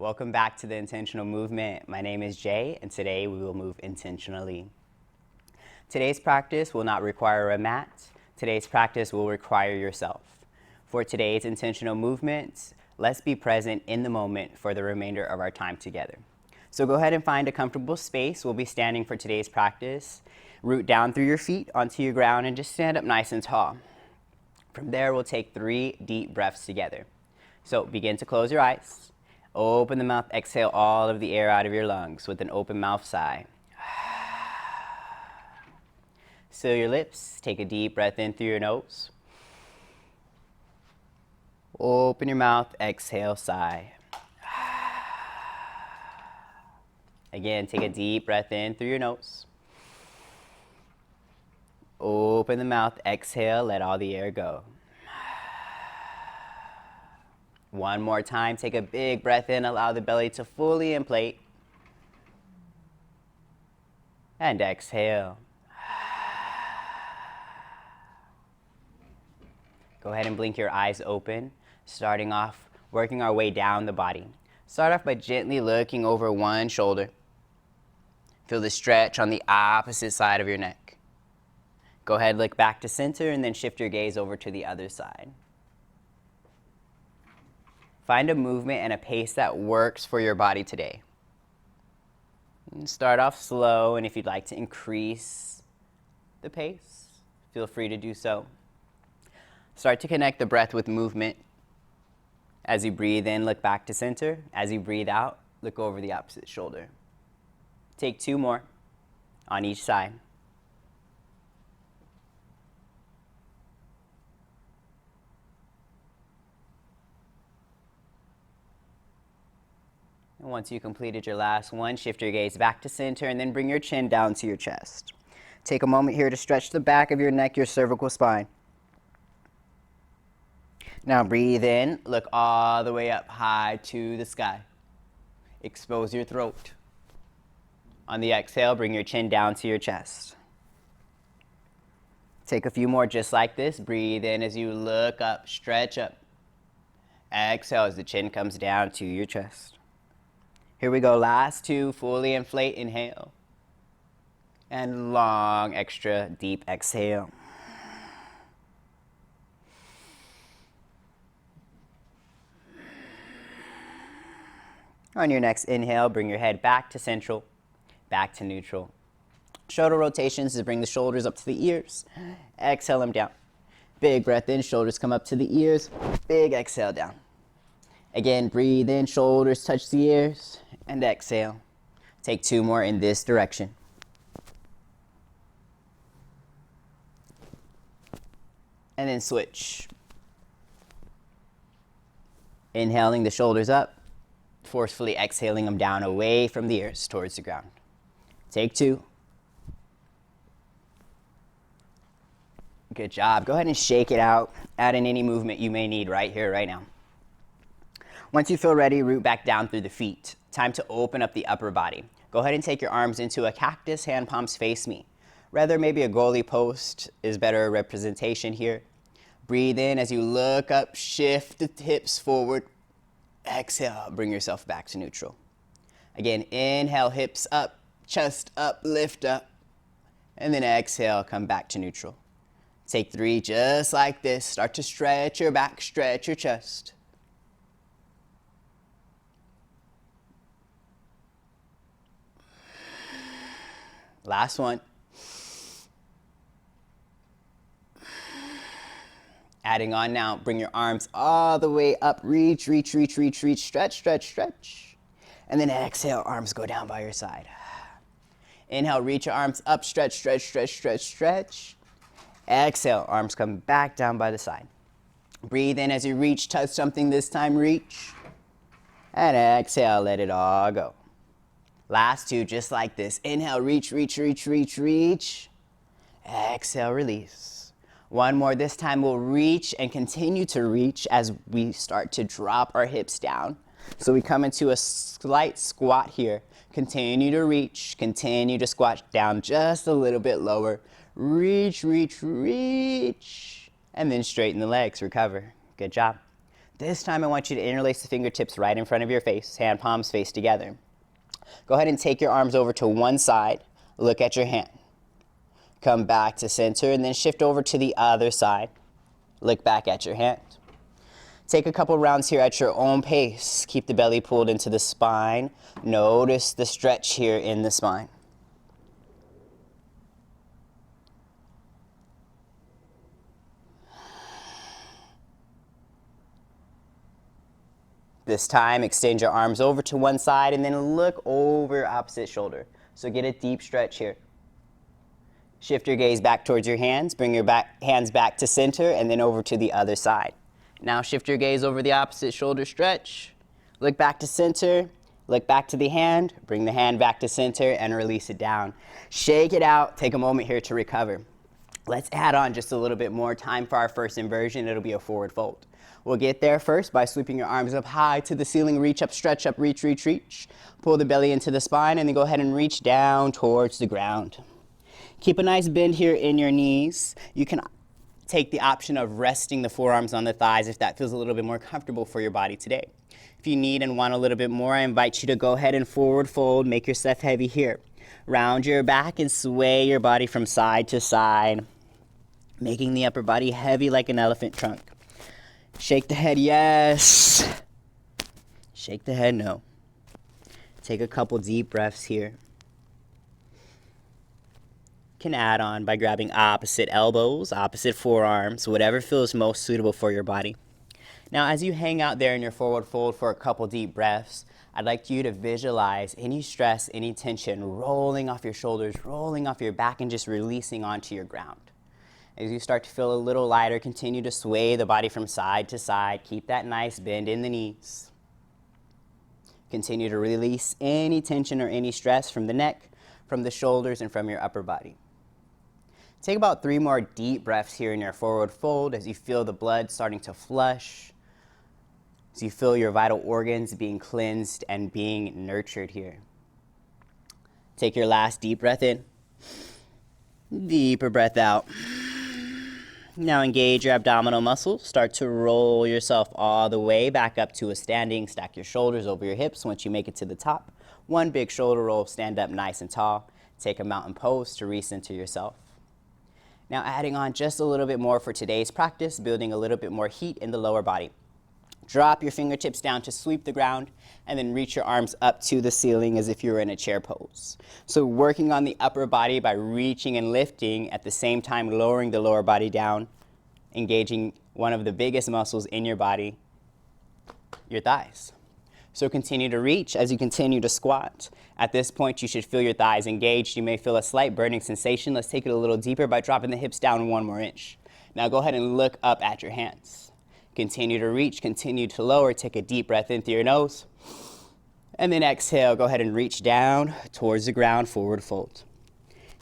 Welcome back to the Intentional Movement. My name is Jay, and today we will move intentionally. Today's practice will not require a mat. Today's practice will require yourself. For today's intentional movements, let's be present in the moment for the remainder of our time together. So go ahead and find a comfortable space. We'll be standing for today's practice. Root down through your feet onto your ground and just stand up nice and tall. From there, we'll take 3 deep breaths together. So begin to close your eyes. Open the mouth, exhale all of the air out of your lungs with an open mouth sigh. Seal your lips, take a deep breath in through your nose. Open your mouth, exhale, sigh. Again, take a deep breath in through your nose. Open the mouth, exhale, let all the air go. One more time, take a big breath in, allow the belly to fully inflate. And exhale. Go ahead and blink your eyes open, starting off, working our way down the body. Start off by gently looking over one shoulder. Feel the stretch on the opposite side of your neck. Go ahead, look back to center, and then shift your gaze over to the other side. Find a movement and a pace that works for your body today. And start off slow, and if you'd like to increase the pace, feel free to do so. Start to connect the breath with movement. As you breathe in, look back to center. As you breathe out, look over the opposite shoulder. Take 2 more on each side. And once you completed your last one, shift your gaze back to center and then bring your chin down to your chest. Take a moment here to stretch the back of your neck, your cervical spine. Now breathe in, look all the way up high to the sky. Expose your throat. On the exhale, bring your chin down to your chest. Take a few more just like this. Breathe in as you look up, stretch up. Exhale as the chin comes down to your chest. Here we go, last 2, fully inflate, inhale. And long, extra deep exhale. On your next inhale, bring your head back to central, back to neutral. Shoulder rotations is bring the shoulders up to the ears. Exhale them down. Big breath in, shoulders come up to the ears. Big exhale down. Again, breathe in, shoulders touch the ears, and exhale. Take 2 more in this direction. And then switch. Inhaling the shoulders up, forcefully exhaling them down away from the ears towards the ground. Take 2. Good job. Go ahead and shake it out. Add in any movement you may need right here, right now. Once you feel ready, root back down through the feet. Time to open up the upper body. Go ahead and take your arms into a cactus, hand palms face me. Rather, maybe a goalie post is better representation here. Breathe in as you look up, shift the hips forward. Exhale, bring yourself back to neutral. Again, inhale, hips up, chest up, lift up. And then exhale, come back to neutral. Take 3 just like this. Start to stretch your back, stretch your chest. Last one. Adding on now, bring your arms all the way up, reach, reach, reach, reach, reach, stretch, stretch, stretch. And then exhale, arms go down by your side. Inhale, reach your arms up, stretch, stretch, stretch, stretch, stretch. Exhale, arms come back down by the side. Breathe in as you reach, touch something this time, reach. And exhale, let it all go. Last 2, just like this. Inhale, reach, reach, reach, reach, reach. Exhale, release. One more. This time we'll reach and continue to reach as we start to drop our hips down. So we come into a slight squat here. Continue to reach, continue to squat down just a little bit lower. Reach, reach, reach. And then straighten the legs, recover. Good job. This time I want you to interlace the fingertips right in front of your face, hand palms face together. Go ahead and take your arms over to one side, look at your hand. Come back to center and then shift over to the other side. Look back at your hand. Take a couple rounds here at your own pace. Keep the belly pulled into the spine. Notice the stretch here in the spine. This time, extend your arms over to one side and then look over opposite shoulder. So get a deep stretch here. Shift your gaze back towards your hands. Bring your hands back to center and then over to the other side. Now shift your gaze over the opposite shoulder, stretch. Look back to center, look back to the hand, bring the hand back to center and release it down. Shake it out, take a moment here to recover. Let's add on just a little bit more time for our first inversion. It'll be a forward fold. We'll get there first by sweeping your arms up high to the ceiling, reach up, stretch up, reach, reach, reach. Pull the belly into the spine and then go ahead and reach down towards the ground. Keep a nice bend here in your knees. You can take the option of resting the forearms on the thighs if that feels a little bit more comfortable for your body today. If you need and want a little bit more, I invite you to go ahead and forward fold, make yourself heavy here. Round your back and sway your body from side to side, making the upper body heavy like an elephant trunk. Shake the head, yes. Shake the head, no. Take a couple deep breaths here. Can add on by grabbing opposite elbows, opposite forearms, whatever feels most suitable for your body. Now, as you hang out there in your forward fold for a couple deep breaths, I'd like you to visualize any stress, any tension rolling off your shoulders, rolling off your back, and just releasing onto your ground. As you start to feel a little lighter, continue to sway the body from side to side. Keep that nice bend in the knees. Continue to release any tension or any stress from the neck, from the shoulders, and from your upper body. Take about 3 more deep breaths here in your forward fold as you feel the blood starting to flush, as you feel your vital organs being cleansed and being nurtured here. Take your last deep breath in, deeper breath out. Now engage your abdominal muscles. Start to roll yourself all the way back up to a standing. Stack your shoulders over your hips once you make it to the top. One big shoulder roll, stand up nice and tall. Take a mountain pose to recenter yourself. Now adding on just a little bit more for today's practice, building a little bit more heat in the lower body. Drop your fingertips down to sweep the ground and then reach your arms up to the ceiling as if you were in a chair pose. So working on the upper body by reaching and lifting at the same time lowering the lower body down, engaging one of the biggest muscles in your body, your thighs. So continue to reach as you continue to squat. At this point, you should feel your thighs engaged. You may feel a slight burning sensation. Let's take it a little deeper by dropping the hips down 1 more inch. Now go ahead and look up at your hands. Continue to reach, continue to lower. Take a deep breath in through your nose. And then exhale, go ahead and reach down towards the ground, forward fold.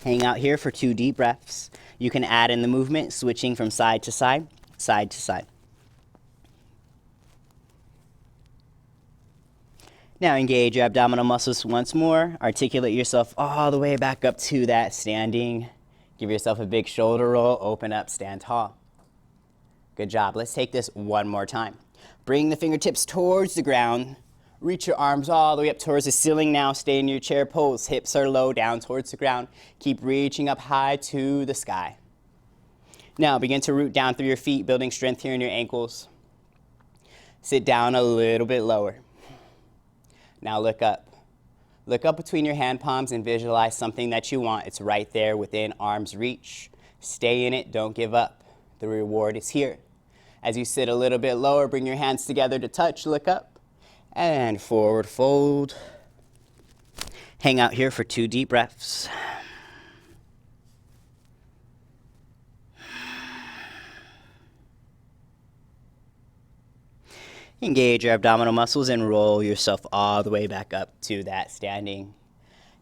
Hang out here for 2 deep breaths. You can add in the movement, switching from side to side, side to side. Now engage your abdominal muscles once more. Articulate yourself all the way back up to that standing. Give yourself a big shoulder roll, open up, stand tall. Good job. Let's take this one more time. Bring the fingertips towards the ground. Reach your arms all the way up towards the ceiling now. Stay in your chair pose. Hips are low, down towards the ground. Keep reaching up high to the sky. Now begin to root down through your feet, building strength here in your ankles. Sit down a little bit lower. Now look up. Look up between your hand palms and visualize something that you want. It's right there within arm's reach. Stay in it, don't give up. The reward is here. As you sit a little bit lower, bring your hands together to touch, look up, and forward fold. Hang out here for 2 deep breaths. Engage your abdominal muscles and roll yourself all the way back up to that standing.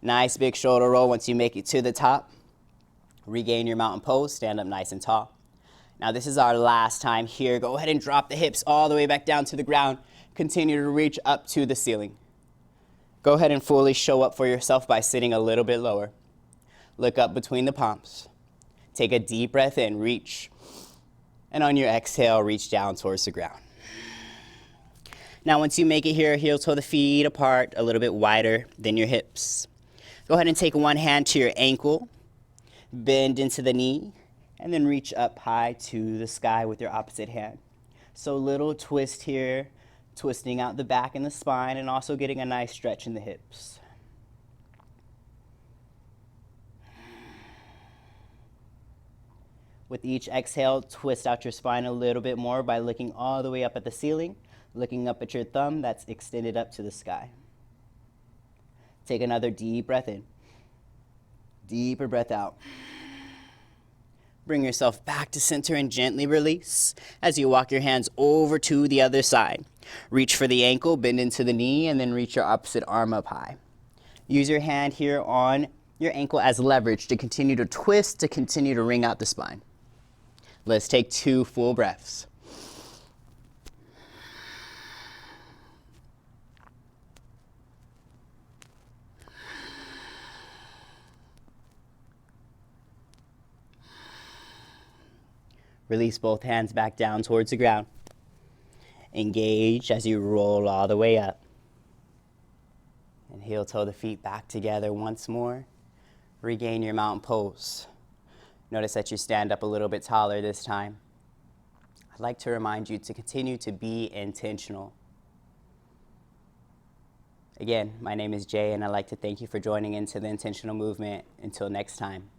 Nice big shoulder roll once you make it to the top. Regain your mountain pose, stand up nice and tall. Now this is our last time here. Go ahead and drop the hips all the way back down to the ground. Continue to reach up to the ceiling. Go ahead and fully show up for yourself by sitting a little bit lower. Look up between the palms. Take a deep breath in, reach. And on your exhale, reach down towards the ground. Now, once you make it here, heel toe the feet apart a little bit wider than your hips. Go ahead and take one hand to your ankle, bend into the knee, and then reach up high to the sky with your opposite hand. So little twist here, twisting out the back and the spine, and also getting a nice stretch in the hips. With each exhale, twist out your spine a little bit more by looking all the way up at the ceiling, looking up at your thumb that's extended up to the sky. Take another deep breath in. Deeper breath out. Bring yourself back to center and gently release as you walk your hands over to the other side. Reach for the ankle, bend into the knee, and then reach your opposite arm up high. Use your hand here on your ankle as leverage to continue to twist, to continue to wring out the spine. Let's take 2 full breaths. Release both hands back down towards the ground. Engage as you roll all the way up. And heel toe the feet back together once more. Regain your mountain pose. Notice that you stand up a little bit taller this time. I'd like to remind you to continue to be intentional. Again, my name is Jay, and I'd like to thank you for joining into the Intentional Movement. Until next time.